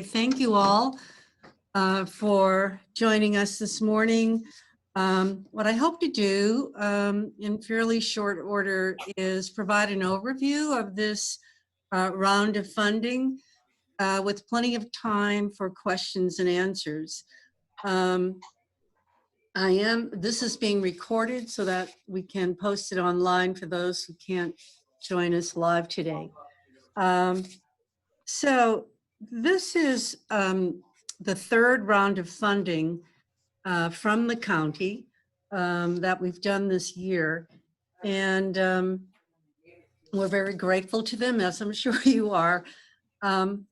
Thank you all for joining us this morning. What I hope to do in fairly short order is provide an overview of this round of funding with plenty of time for questions and answers. This is being recorded so that we can post it online for those who can't join us live today. So this is the third round of funding from the county that we've done this year. And we're very grateful to them, as I'm sure you are.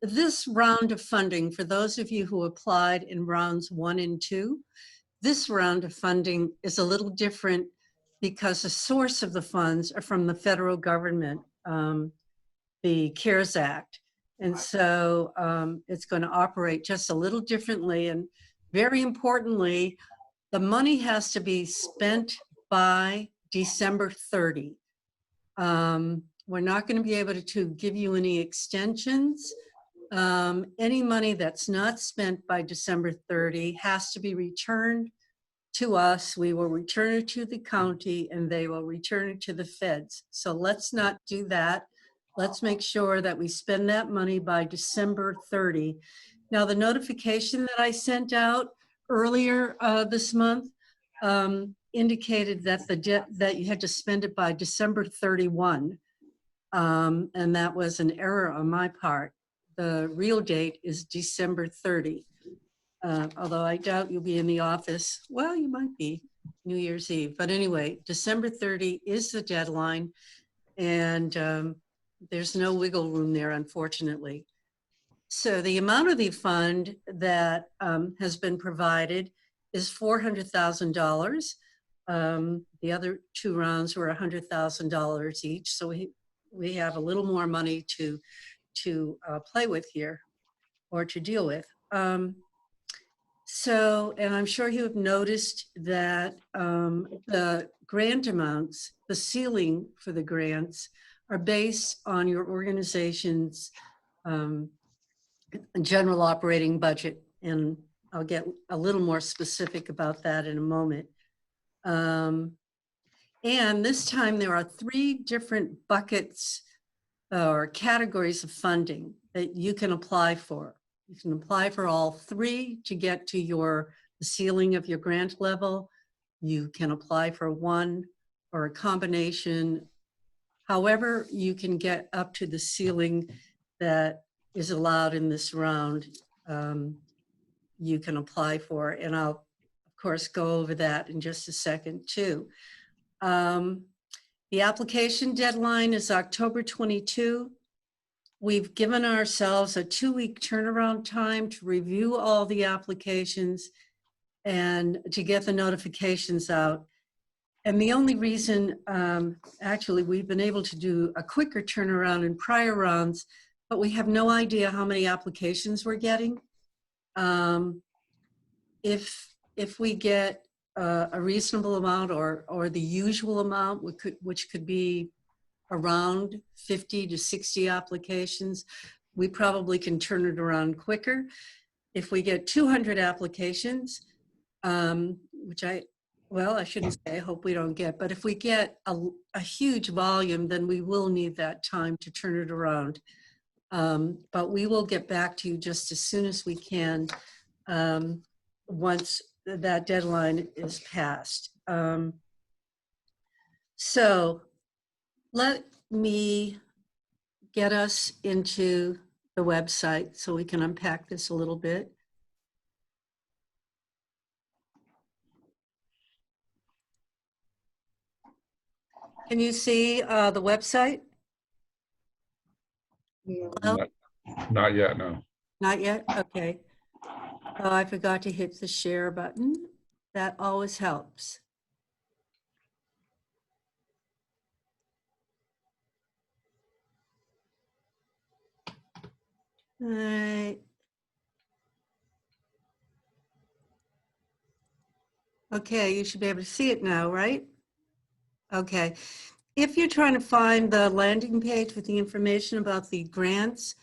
This round of funding, for those of you who applied in rounds 1 and 2, this round of funding is a little different because the source of the funds are from the federal government, the CARES Act. And so it's going to operate just a little differently. And very importantly, the money has to be spent by December 30. We're not going to be able to give you any extensions. Any money that's not spent by December 30 has to be returned to us. We will return it to the county and they will return it to the feds. So let's not do that. Let's make sure that we spend that money by December 30. Now, the notification that I sent out earlier this month indicated that that you had to spend it by December 31. And that was an error on my part. The real date is December 30. Although I doubt you'll be in the office. Well, you might be New Year's Eve. But anyway, December 30 is the deadline. And there's no wiggle room there, unfortunately. So the amount of the fund that has been provided is $400,000. The other 2 rounds were $100,000 each. So we have a little more money to play with here or to deal with. And I'm sure you have noticed that the grant amounts, the ceiling for the grants, are based on your organization's general operating budget. And I'll get a little more specific about that in a moment. And this time there are 3 different buckets or categories of funding that you can apply for. You can apply for all 3 to get to the ceiling of your grant level. You can apply for 1 or a combination. However, you can get up to the ceiling that is allowed in this round, you can apply for. And I'll, of course, go over that in just a second, too. The application deadline is October 22. We've given ourselves a 2-week turnaround time to review all the applications and to get the notifications out. And the only reason, actually, we've been able to do a quicker turnaround in prior rounds, but we have no idea how many applications we're getting. If we get a reasonable amount or the usual amount, which could be around 50 to 60 applications, we probably can turn it around quicker. If we get 200 applications, which I shouldn't say, I hope we don't get, but if we get a huge volume, then we will need that time to turn it around. But we will get back to you just as soon as we can once that deadline is passed. So let me get us into the website so we can unpack this a little bit. Can you see the website? Not yet, no. Not yet? Okay. Oh, I forgot to hit the share button. That always helps. All right. Okay, you should be able to see it now, right? Okay. If you're trying to find the landing page with the information about the grants,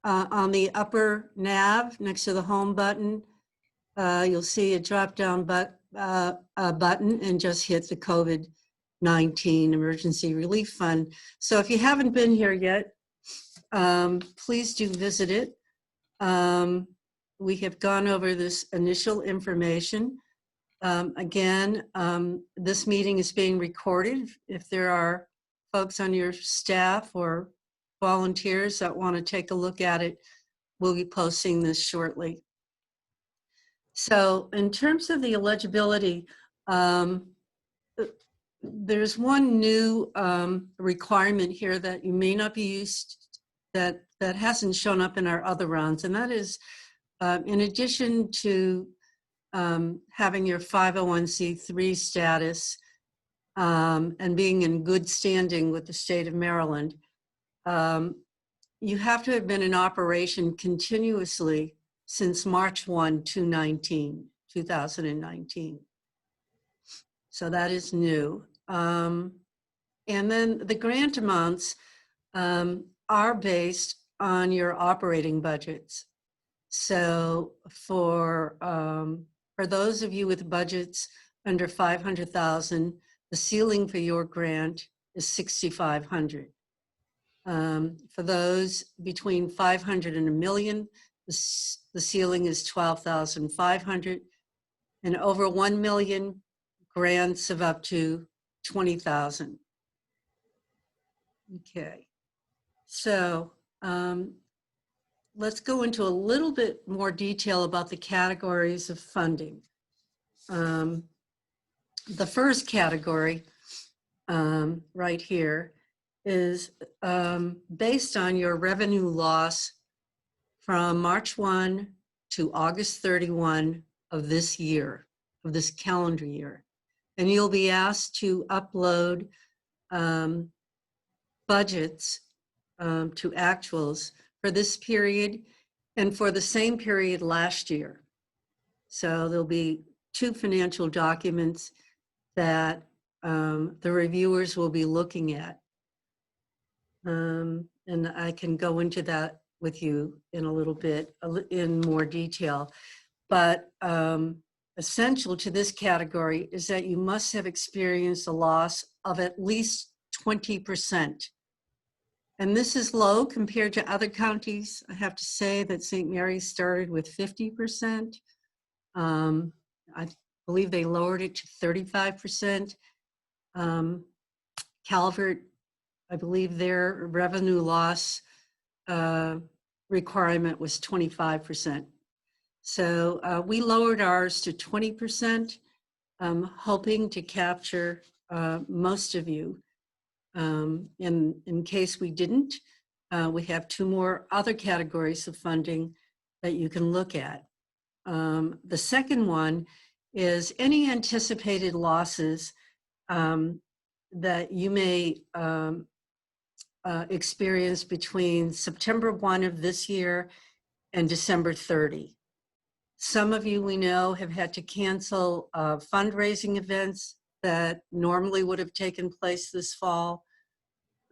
on the upper nav next to the home button, you'll see a drop-down button and just hit the COVID-19 Emergency Relief Fund. So if you haven't been here yet, please do visit it. We have gone over this initial information. Again, this meeting is being recorded. If there are folks on your staff or volunteers that want to take a look at it, we'll be posting this shortly. So in terms of the eligibility, there's one new requirement here that you may not be used, that hasn't shown up in our other rounds, and that is in addition to having your 501c3 status and being in good standing with the state of Maryland, you have to have been in operation continuously since March 1, 2019. So that is new. And then the grant amounts are based on your operating budgets. So for those of you with budgets under 500,000, the ceiling for your grant is 6,500. For those between 500 and a million, the ceiling is 12,500, and over 1 million, grants of up to 20,000. Okay, so let's go into a little bit more detail about the categories of funding. The first category right here is based on your revenue loss from March 1 to August 31 of this year, of this calendar year. And you'll be asked to upload budgets to actuals for this period and for the same period last year. So there'll be two financial documents that the reviewers will be looking at. And I can go into that with you in a little bit, in more detail. But essential to this category is that you must have experienced a loss of at least 20%. And this is low compared to other counties. I have to say that St. Mary's started with 50%. I believe they lowered it to 35%. Calvert, I believe their revenue loss requirement was 25%. So we lowered ours to 20%, hoping to capture most of you. In case we didn't, we have two more other categories of funding that you can look at. The second one is any anticipated losses that you may experience between September 1 of this year and December 30. Some of you we know have had to cancel fundraising events that normally would have taken place this fall.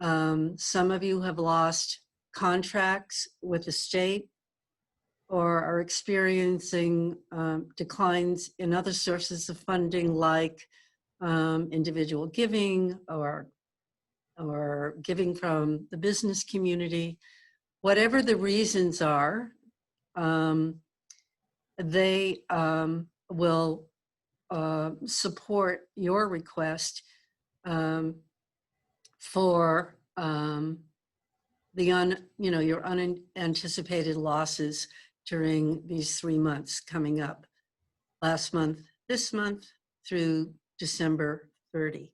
Some of you have lost contracts with the state or are experiencing declines in other sources of funding like individual giving or giving from the business community. Whatever the reasons are, they will support your request for your unanticipated losses during these 3 months coming up, last month, this month, through December 30.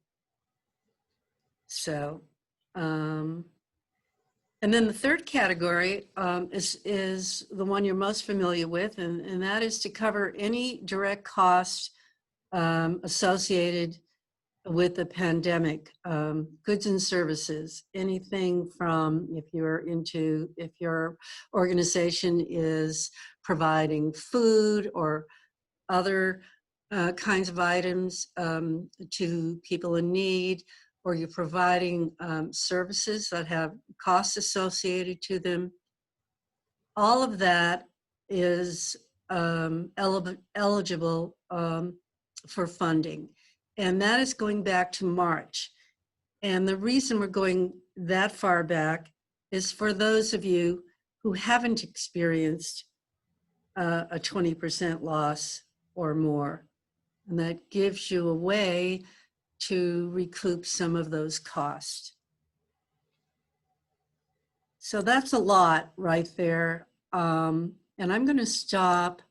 So, and then the third category is the one you're most familiar with, and that is to cover any direct costs associated with the pandemic, goods and services, anything from if your organization is providing food or other kinds of items to people in need, or you're providing services that have costs associated to them. all of that is eligible for funding. And that is going back to March. And the reason we're going that far back is for those of you who haven't experienced a 20% loss or more. And that gives you a way to recoup some of those costs. So that's a lot right there. And I'm going to stop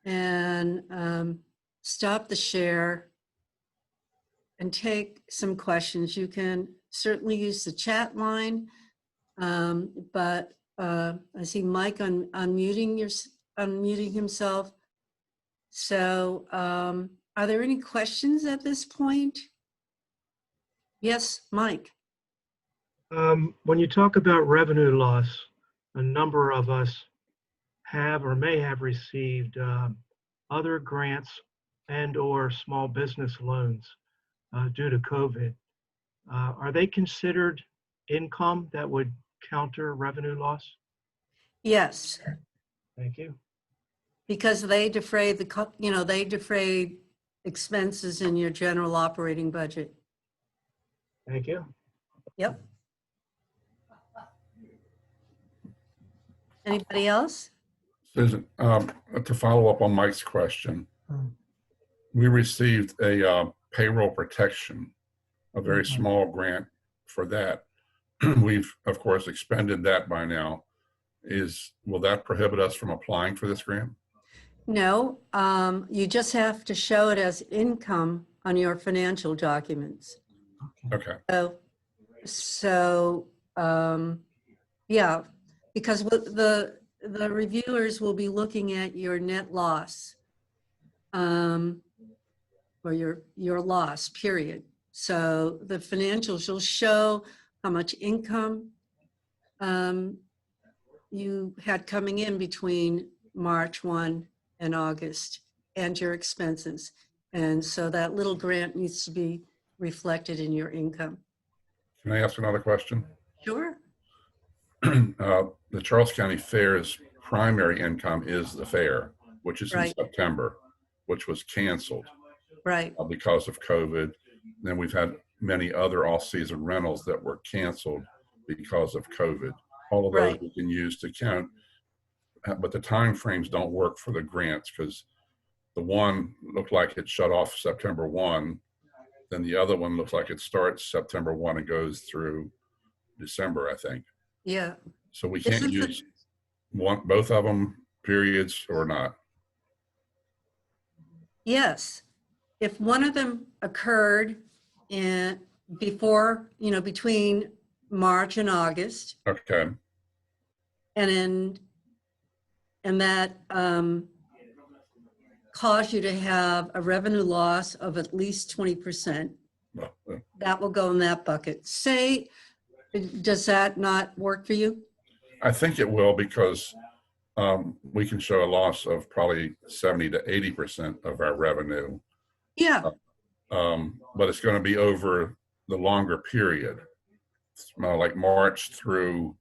and stop the share and take some questions. You can certainly use the chat line, but I see Mike unmuting himself. So are there any questions at this point? Yes, Mike. When you talk about revenue loss, a number of us have or may have received other grants and or small business loans due to COVID. Are they considered income that would counter revenue loss? Yes, Thank you. because they defray they defray expenses in your general operating budget. Thank you. Yep. Anybody else? Susan, to follow up on Mike's question, we received a payroll protection, a very small grant for that. We've, of course, expended that by now. Will that prohibit us from applying for this grant? No, you just have to show it as income on your financial documents. Okay, So yeah, because what the reviewers will be looking at your net loss, or your loss, period. So the financials will show how much income you had coming in between March 1 and August, and your expenses. And so that little grant needs to be reflected in your income. can I ask another question? Sure. The Charles County Fair's primary income is the fair, which is in Right. September, which was canceled Right. because of COVID. Then we've had many other off-season rentals that were canceled because of COVID. All of those Right. we can use to count, but the time frames don't work for the grants because the one looked like it shut off September 1, then the other one looks like it starts September 1 and goes through December, I think. Yeah. So we This can't is the- use both of them periods or not. Yes. If one of them occurred between March and August, Okay, and that caused you to have a revenue loss of at least 20%, well, that will go in that bucket. Does that not work for you? I think it will because we can show a loss of probably 70 to 80% of our revenue, Yeah. but it's going to be over the longer period, like March through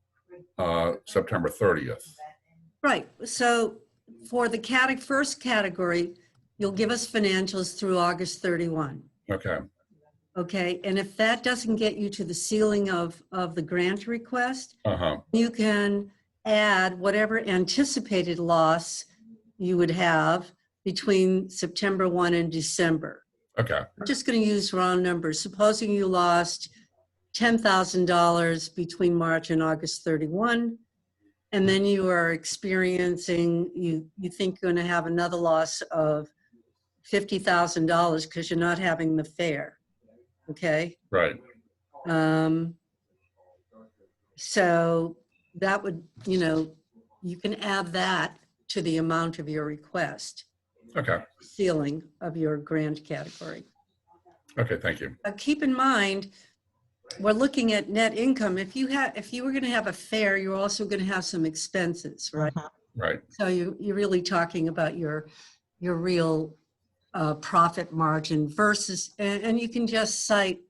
September 30th. Right. So for the first category, you'll give us financials through August 31. Okay, Okay. And if that doesn't get you to the ceiling of the grant request, you can add whatever anticipated loss you would have between September 1 and December. okay, I'm just going to use round numbers. Supposing you lost $10,000 between March and August 31, and then you are experiencing, you think you're going to have another loss of $50,000 because you're not having the fair. Okay. right, So that would, you can add that to the amount of your request, okay, ceiling of your grant category. okay, thank you. Keep in mind, we're looking at net income. If you were going to have a fair, you're also going to have some expenses, right? Right, So you're really talking about your real profit margin versus, and you can just cite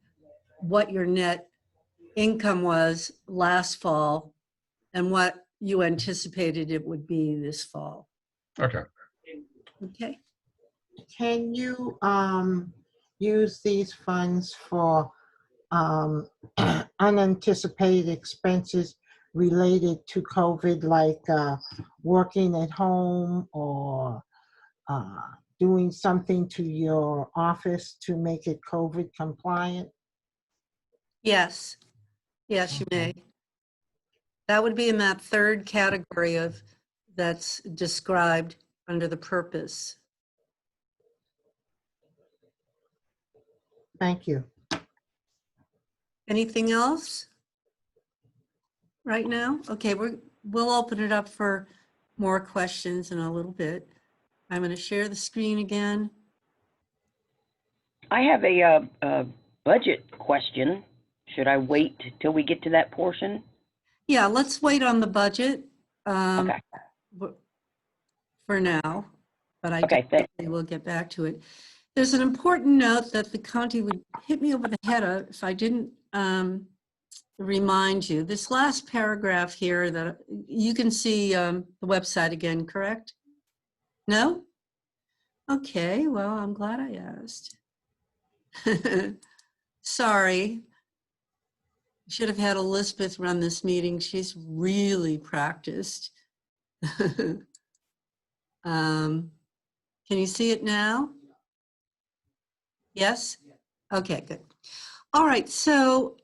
what your net income was last fall and what you anticipated it would be this fall. Okay. Okay. Can you use these funds for unanticipated expenses related to COVID, like working at home or doing something to your office to make it COVID compliant? Yes. Yes, you may. That would be in that third category of that's described under the purpose. Thank you. Anything else right now? Okay, we'll open it up for more questions in a little bit. I'm going to share the screen again. I have a budget question. Should I wait till we get to that portion? Yeah, let's wait on the budget Okay. for now, but I Okay, thanks. definitely will get back to it. There's an important note that the county would hit me over the head if I didn't remind you. This last paragraph here that you can see the website again, correct? No? Okay, well, I'm glad I asked. Sorry. Should have had Elizabeth run this meeting. She's really practiced. Can you see it now? Yes? Okay, good. All right, so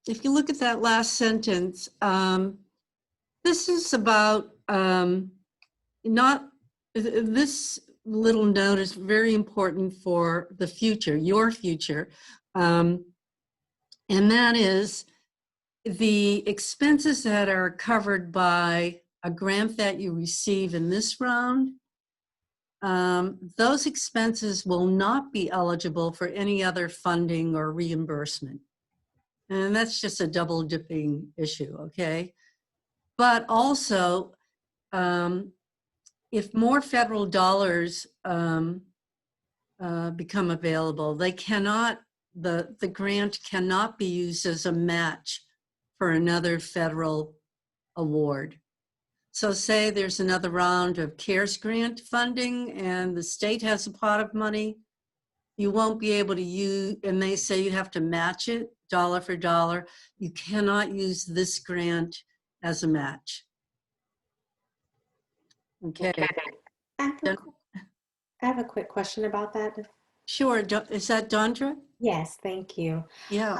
if you look at that last sentence, this is about this little note is very important for the future, your future. And that is the expenses that are covered by a grant that you receive in this round. Those expenses will not be eligible for any other funding or reimbursement. And that's just a double dipping issue, okay? But also, if more federal dollars become available, they cannot, the grant cannot be used as a match for another federal award. So say there's another round of CARES grant funding and the state has a pot of money, you won't be able to use, and they say you have to match it dollar for dollar. You cannot use this grant as a match. Okay. I have a quick question about that. Sure. Is that Dondra? Yes, thank you. Yeah.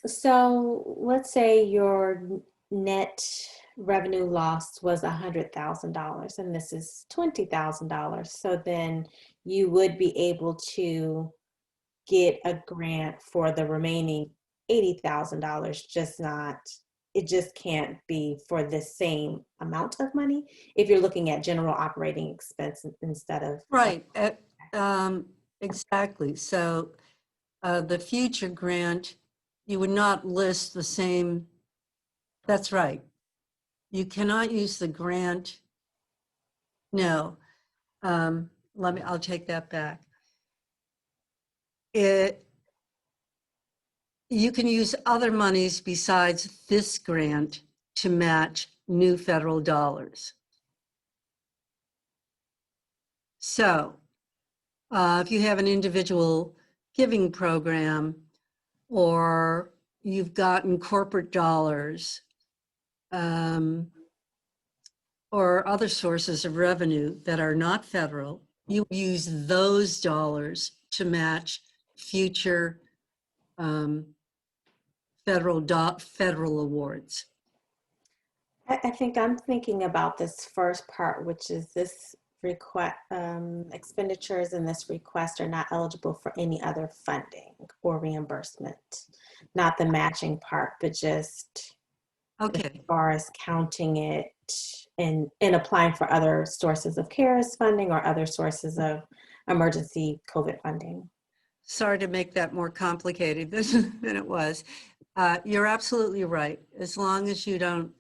So let's say your net revenue loss was $100,000 and this is $20,000. So then you would be able to get a grant for the remaining $80,000, it just can't be for the same amount of money if you're looking at general operating expense instead of. Right. Exactly. So the future grant, you would not list the same. That's right. You cannot use the grant. No. I'll take that back. You can use other monies besides this grant to match new federal dollars. So if you have an individual giving program or you've gotten corporate dollars or other sources of revenue that are not federal, you use those dollars to match future federal awards. I think I'm thinking about this first part, which is this request, expenditures in this request are not eligible for any other funding or reimbursement. Not the matching part, but just Okay. as far as counting it and applying for other sources of CARES funding or other sources of emergency COVID funding. Sorry to make that more complicated than it was. You're absolutely right, as long as you don't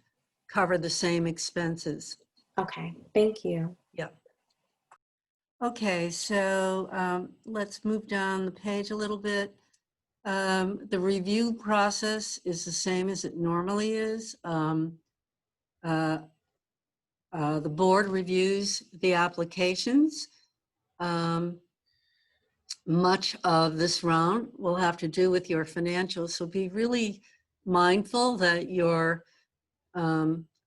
cover the same expenses. Okay, thank you. Yep. Okay, so let's move down the page a little bit. The review process is the same as it normally is. uh, the board reviews the applications. Much of this round will have to do with your financials, so be really mindful that you're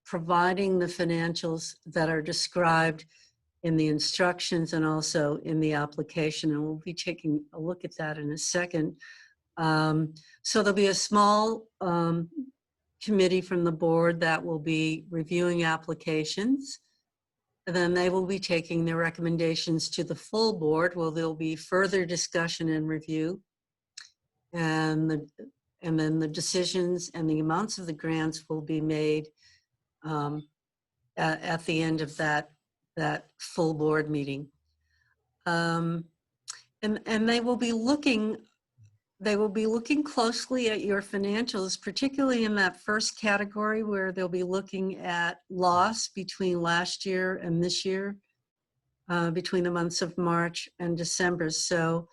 providing the financials that are described in the instructions and also in the application, and we'll be taking a look at that in a second. So there'll be a small committee from the board that will be reviewing applications. And then they will be taking their recommendations to the full board, where there'll be further discussion and review. And then the decisions and the amounts of the grants will be made at the end of that full board meeting. And they will be looking closely at your financials, particularly in that first category where they'll be looking at loss between last year and this year, between the months of March and December. So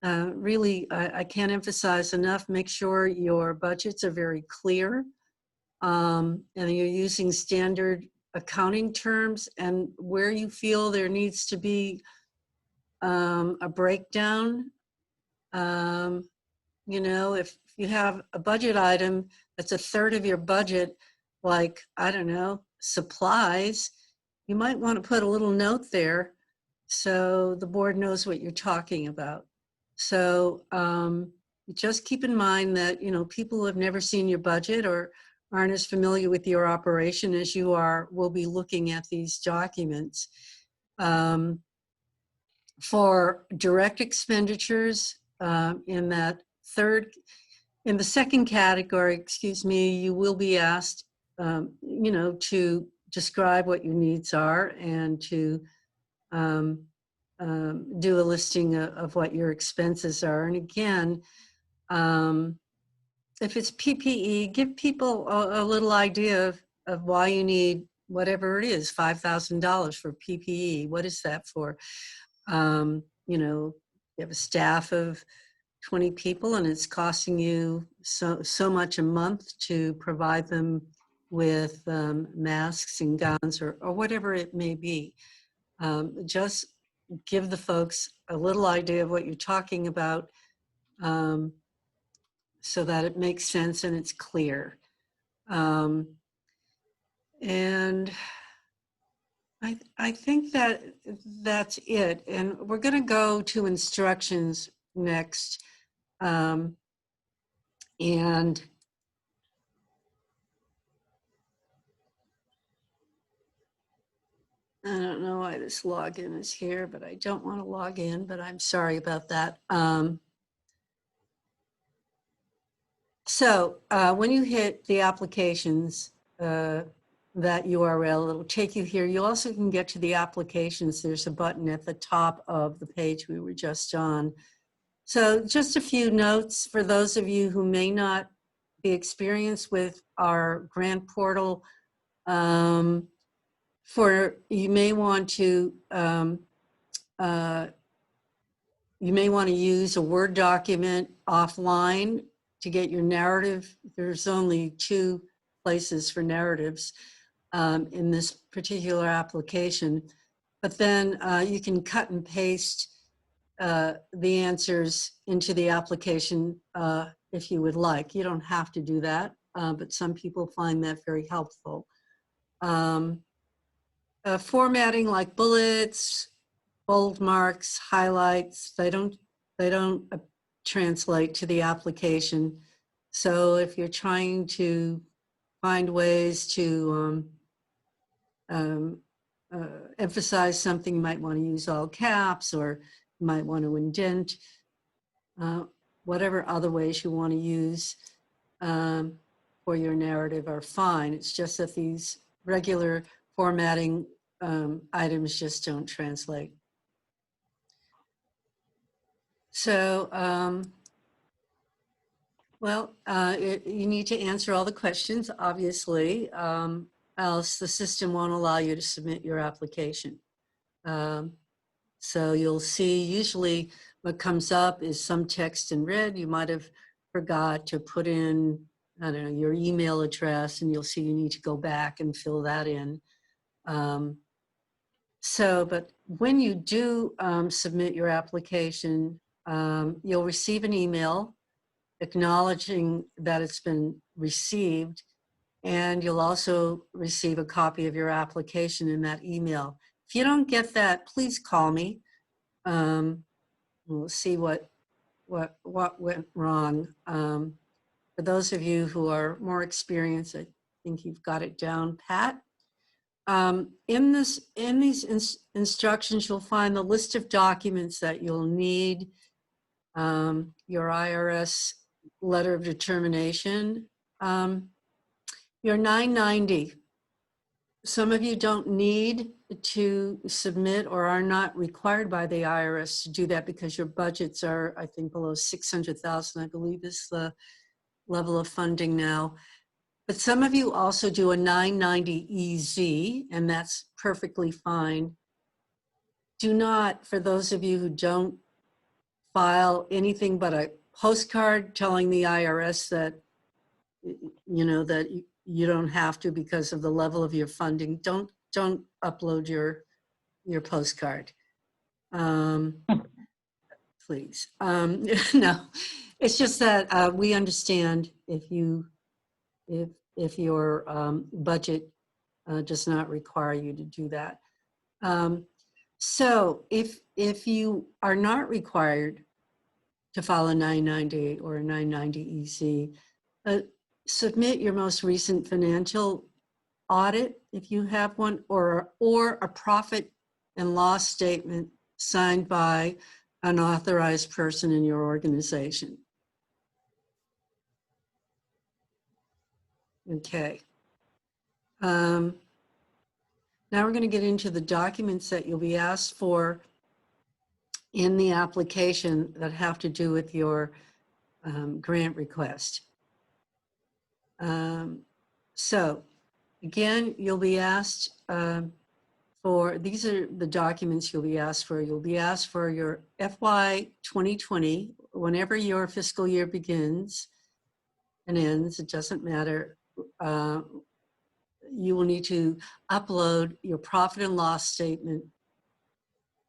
really, I can't emphasize enough, make sure your budgets are very clear, and you're using standard accounting terms, and where you feel there needs to be a breakdown. You know, if you have a budget item that's a third of your budget, like, I don't know, supplies, you might want to put a little note there so the board knows what you're talking about. So just keep in mind that, you know, people who have never seen your budget or aren't as familiar with your operation as you are will be looking at these documents. For direct expenditures, in the second category, excuse me, you will be asked, you know, to describe what your needs are and to do a listing of what your expenses are. And again, if it's PPE, give people a little idea of why you need whatever it is, $5,000 for PPE. What is that for? You know, you have a staff of 20 people and it's costing you so much a month to provide them with masks and gowns or whatever it may be. Just give the folks a little idea of what you're talking about, so that it makes sense and it's clear. And I think that's it. And we're going to go to instructions next. And I don't know why this login is here, but I don't want to log in, but I'm sorry about that. So when you hit the applications, that URL, it'll take you here. You also can get to the applications. There's a button at the top of the page we were just on. So just a few notes for those of you who may not be experienced with our grant portal. You may want to use a Word document offline to get your narrative. There's only 2 places for narratives in this particular application. But then you can cut and paste the answers into the application if you would like. You don't have to do that, but some people find that very helpful. Formatting like bullets, bold marks, highlights, they don't translate to the application. So if you're trying to find ways to emphasize something, you might want to use all caps, or you might want to indent, whatever other ways you want to use for your narrative are fine. It's just that these regular formatting items just don't translate. So, you need to answer all the questions, obviously, else the system won't allow you to submit your application. So you'll see usually what comes up is some text in red. You might have forgot to put in I don't know, your email address, and you'll see you need to go back and fill that in. But when you do submit your application, you'll receive an email acknowledging that it's been received, and you'll also receive a copy of your application in that email. If you don't get that, please call me. We'll see what went wrong. For those of you who are more experienced, I think you've got it down pat. In these instructions, you'll find the list of documents that you'll need, your IRS letter of determination, your 990. Some of you don't need to submit or are not required by the IRS to do that because your budgets are, I think, below 600,000, I believe is the level of funding now. But some of you also do a 990 EZ, and that's perfectly fine. Do not, for those of you who don't file anything but a postcard telling the IRS that, you know, that you don't have to because of the level of your funding, don't upload your postcard. Please. No, it's just that we understand if your budget does not require you to do that. So if you are not required to file a 990 or a 990 EZ, submit your most recent financial audit, if you have one, or a profit and loss statement signed by an authorized person in your organization. Okay. Now we're going to get into the documents that you'll be asked for in the application that have to do with your grant request. So again, you'll be asked for, these are the documents you'll be asked for. You'll be asked for your FY 2020, whenever your fiscal year begins and ends, it doesn't matter. You will need to upload your profit and loss statement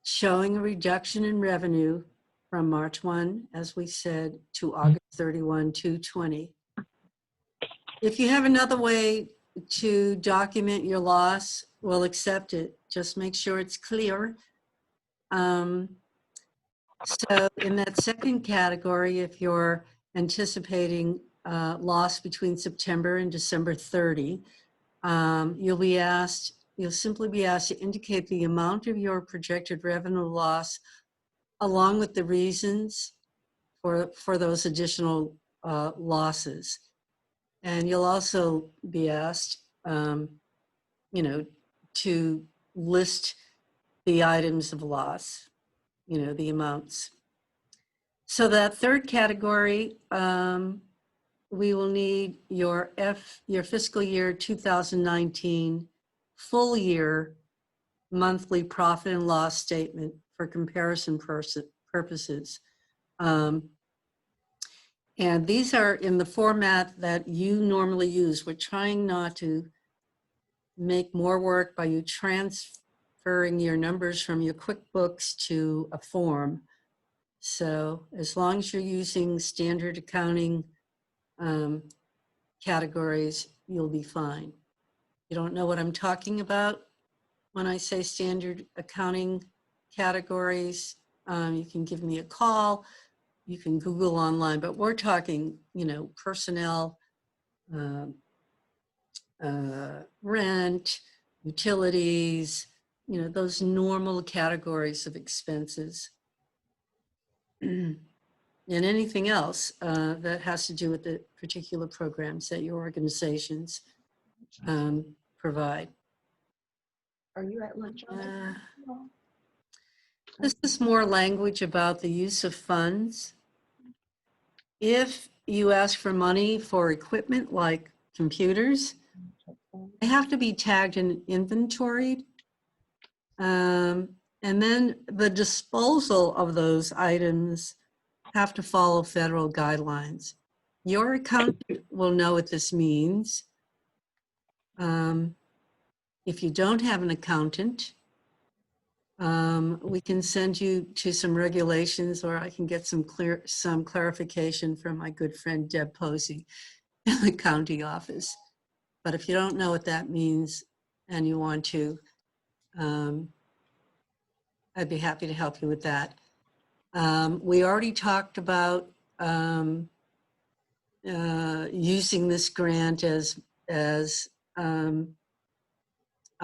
showing a reduction in revenue from March 1, as we said, to August 31, 2020. If you have another way to document your loss, we'll accept it. Just make sure it's clear. So in that second category, if you're anticipating loss between September and December 30, you'll simply be asked to indicate the amount of your projected revenue loss along with the reasons for those additional losses. And you'll also be asked, to list the items of loss, the amounts. So that third category, we will need your fiscal year 2019 full year monthly profit and loss statement for comparison purposes. And these are in the format that you normally use. We're trying not to make more work by you transferring your numbers from your QuickBooks to a form. So as long as you're using standard accounting categories, you'll be fine. You don't know what I'm talking about when I say standard accounting categories, you can give me a call, you can Google online, but we're talking, personnel, rent, utilities, those normal categories of expenses. And anything else that has to do with the particular programs that your organizations provide. Are you at lunch? This is more language about the use of funds. If you ask for money for equipment like computers, they have to be tagged and inventoried. And then the disposal of those items have to follow federal guidelines. Your accountant will know what this means. If you don't have an accountant, we can send you to some regulations, or I can get some clarification from my good friend Deb Posey in the county office. But if you don't know what that means and you want to, I'd be happy to help you with that. We already talked about using this grant as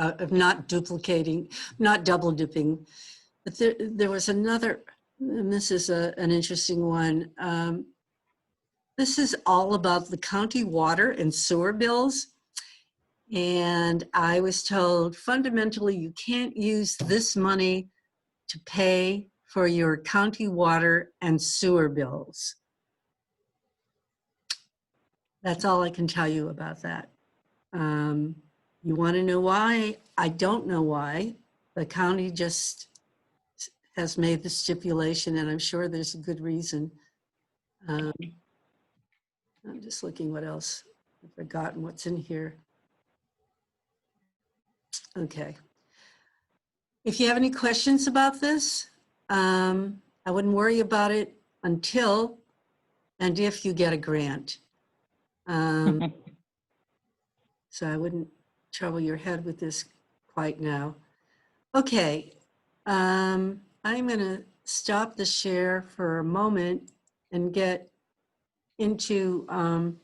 of not duplicating, not double dipping. But there was another, and this is an interesting one. This is all about the county water and sewer bills. And I was told fundamentally you can't use this money to pay for your county water and sewer bills. That's all I can tell you about that. You want to know why? I don't know why. The county just has made the stipulation, and I'm sure there's a good reason. I'm just looking what else. I've forgotten what's in here. Okay. If you have any questions about this, I wouldn't worry about it until and if you get a grant. So I wouldn't trouble your head with this quite now. Okay, I'm going to stop the share for a moment and get into, I'm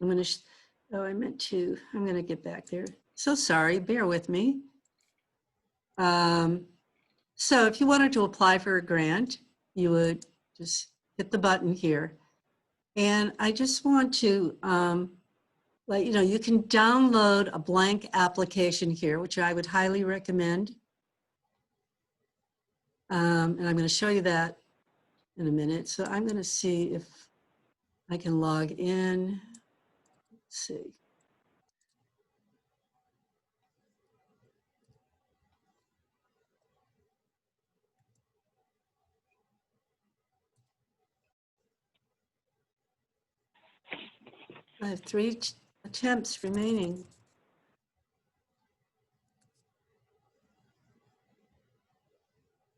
going to get back there. So sorry, bear with me. So if you wanted to apply for a grant, you would just hit the button here. And I just want to let you know, you can download a blank application here, which I would highly recommend. And I'm going to show you that in a minute. So I'm going to see if I can log in. Let's see. I have 3 attempts remaining.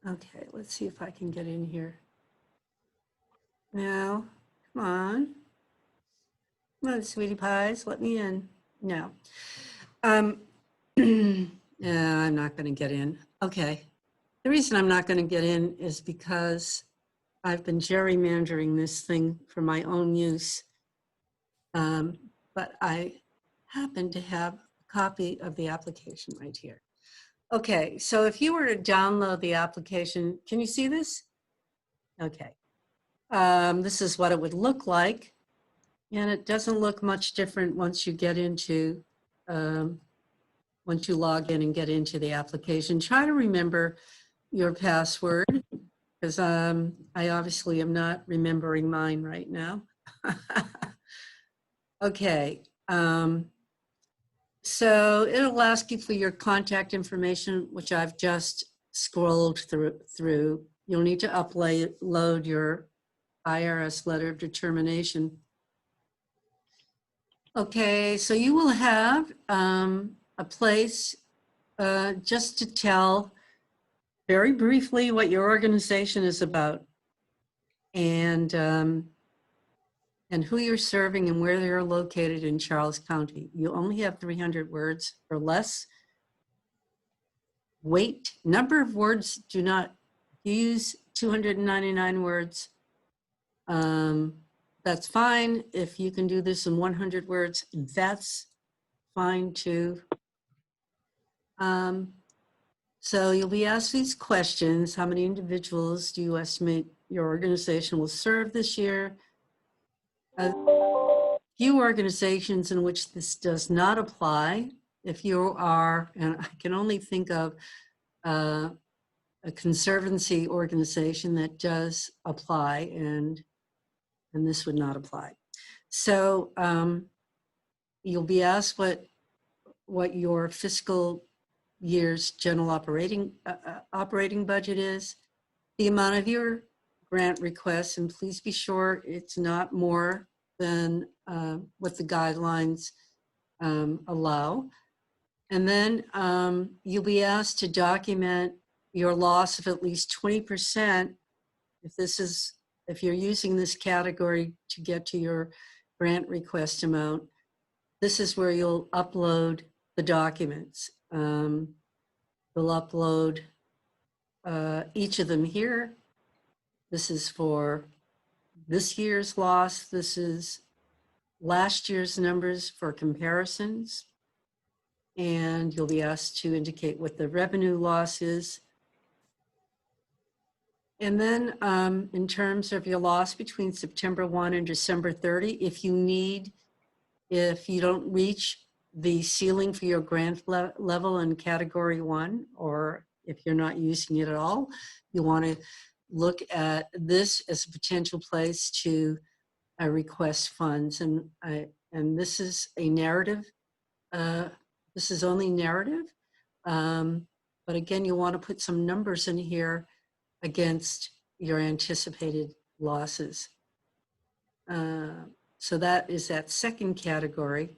Okay, let's see if I can get in here. Now, come on. Come on, sweetie pies, let me in. No. Yeah, I'm not going to get in. Okay. The reason I'm not going to get in is because I've been gerrymandering this thing for my own use. But I happen to have a copy of the application right here. Okay, so if you were to download the application, can you see this? Okay. This is what it would look like. And it doesn't look much different once you get into, once you log in and get into the application. Try to remember your password, because I obviously am not remembering mine right now. Okay, so it'll ask you for your contact information, which I've just scrolled through. You'll need to upload your IRS letter of determination. Okay, so you will have a place just to tell very briefly what your organization is about, and who you're serving and where they're located in Charles County. You only have 300 words or less. Weight, number of words, do not use 299 words. That's fine. If you can do this in 100 words, that's fine too. So you'll be asked these questions. How many individuals do you estimate your organization will serve this year? Few organizations in which this does not apply. If you are, and I can only think of a conservancy organization that does apply, and this would not apply. So you'll be asked what your fiscal year's general operating budget is, the amount of your grant requests, and please be sure it's not more than what the guidelines allow. And then you'll be asked to document your loss of at least 20% if you're using this category to get to your grant request amount. This is where you'll upload the documents. You'll upload each of them here. This is for this year's loss. This is last year's numbers for comparisons. And you'll be asked to indicate what the revenue loss is. And then in terms of your loss between September 1 and December 30, if you don't reach the ceiling for your grant level in category 1, or if you're not using it at all, you want to look at this as a potential place to request funds. And this is a narrative. This is only narrative. But again, you want to put some numbers in here against your anticipated losses. So that is that second category.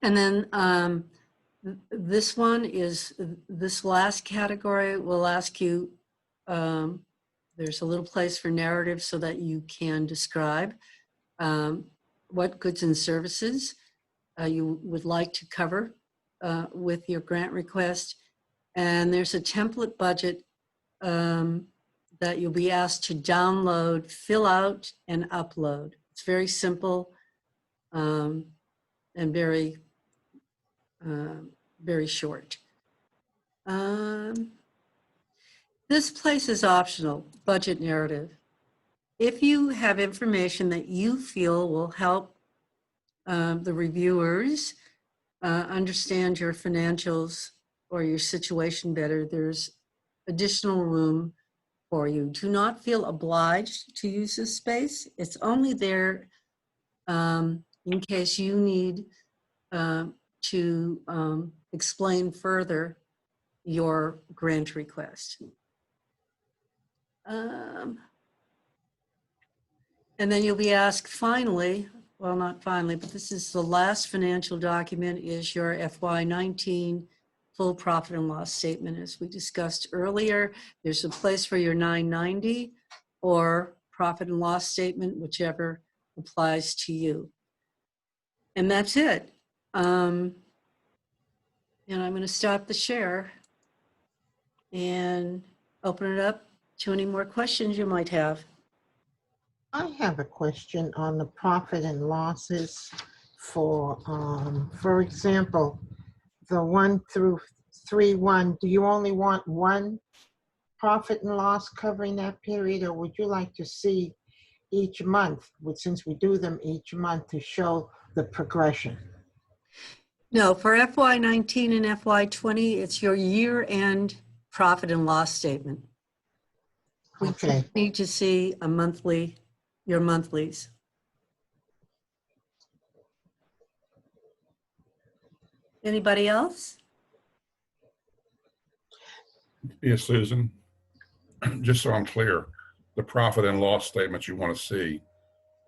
And then this last category will ask you, there's a little place for narrative so that you can describe what goods and services you would like to cover with your grant request. And there's a template budget that you'll be asked to download, fill out, and upload. It's very simple and very, very short. This place is optional, budget narrative. If you have information that you feel will help the reviewers understand your financials or your situation better, there's additional room for you. Do not feel obliged to use this space. It's only there in case you need to explain further your grant request. And then you'll be asked finally, well, not finally, but this is the last financial document, is your FY19 full profit and loss statement. As we discussed earlier, there's a place for your 990 or profit and loss statement, whichever applies to you. And that's it. And I'm going to stop the share and open it up to any more questions you might have. I have a question on the profit and losses for example, the 1 through 3-1. Do you only want one profit and loss covering that period, or would you like to see each month, since we do them each month, to show the progression? No, for FY19 and FY20, it's your year-end profit and loss statement. We Okay. need to see your monthlies. Anybody else? Yes, Susan, just so I'm clear, the profit and loss statement you want to see,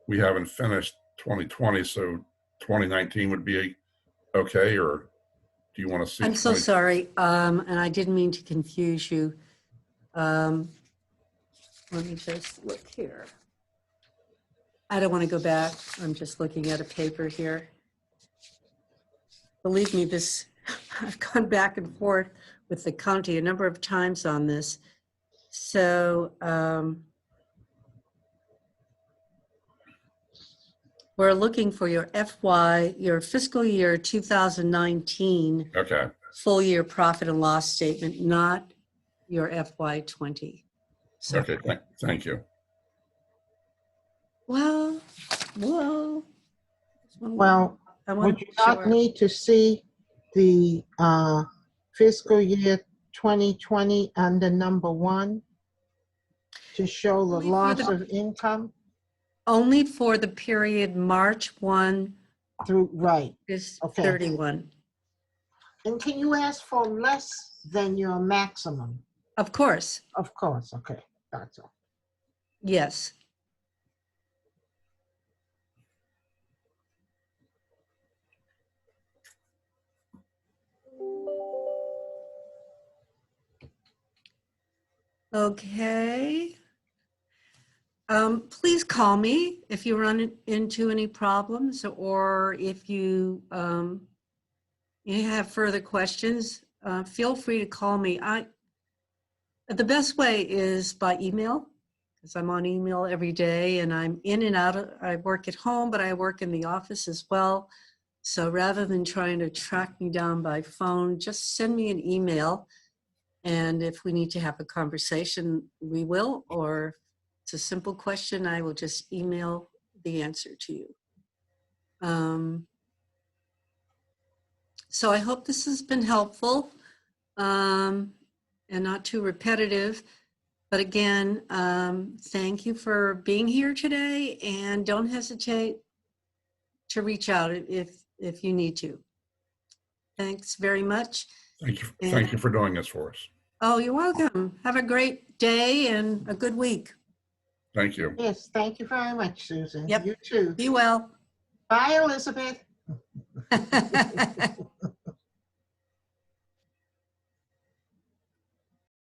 we haven't finished 2020, so 2019 would be okay, or do you want to see? I'm so sorry, and I didn't mean to confuse you. Let me just look here. I don't want to go back. I'm just looking at a paper here. Believe me, I've gone back and forth with the county a number of times on this. So we're looking for your your fiscal year 2019 Okay, full year profit and loss statement, not your FY20. So, okay, thank you. well, I want Would to you make not sure. need to see the fiscal year 2020 under number 1 to show the Only for loss the- of income Only for the period March 1 right? is Okay. 31. And can you ask for less than your maximum? Of course, Of course, okay, that's all. yes. Okay. Please call me if you run into any problems or if you have further questions. Feel free to call me. The best way is by email, because I'm on email every day and I'm in and out. I work at home, but I work in the office as well. So rather than trying to track me down by phone, just send me an email. And if we need to have a conversation, we will, or if it's a simple question, I will just email the answer to you. So I hope this has been helpful and not too repetitive. But again, thank you for being here today, and don't hesitate to reach out if you need to. Thanks very much. Thank you for doing this for us. Oh, you're welcome. Have a great day and a good week. Thank you. Yes, thank you very much, Susan. Yep. You too. Be well. Bye, Elizabeth.